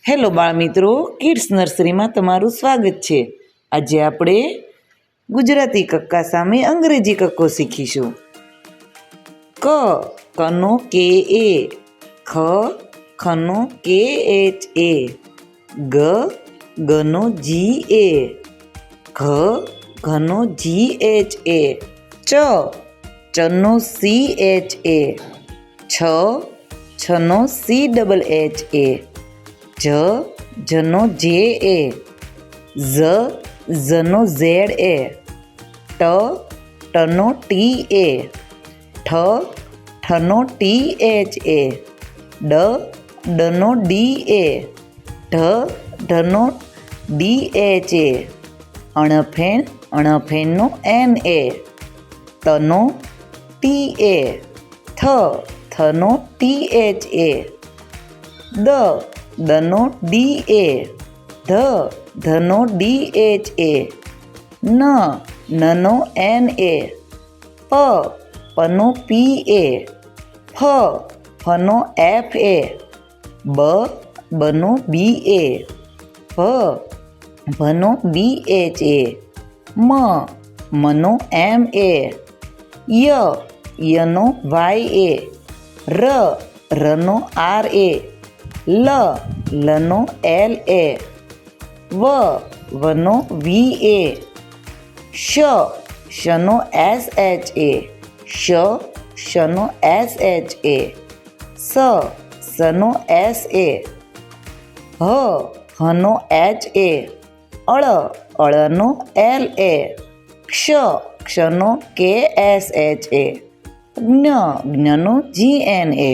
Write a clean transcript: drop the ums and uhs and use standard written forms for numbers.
Hello બાળમિત્રો, kids નર્સરીમાં તમારું સ્વાગત છે. આજે આપણે ગુજરાતી કક્કા સામે અંગ્રેજી કક્કો શીખીશું. ક કનો કે એ, ખ ખનો કે એચ એ, ગ ગનો જી એ, ઘ ઘનો જી એચ એ, ચ ચનો સી એચ એ, છ છનો સી ડબલ એચ એ, જ જનો જે એ, ઝનો ઝેડ એ, ટનો ટી એ, ઠનો ટી એચ એ, ડનો ડી એ, ઢનો ડી એચ એ, અણફેણનો એન એ, તનો ટી એ, થનો ટી એચ એ, દનો ડી એ, ધનો ડી એચ એ, નનો એન એ, પનો પી એ, ફનો એફ એ, બનો બી એ, ભનો બી એચ એ, મનો એમ એ, યનો વાય એ, રનો આર એ, લનો એલ એ, વનો વી એ, શનો એસ એચ એ, શનો એસ એચ એ, સનો એસ એ, હનો એચ એ, અળનો એલ એ, ક્ષનો કે એસ એચ એ, જ્ઞનો જી એન એ.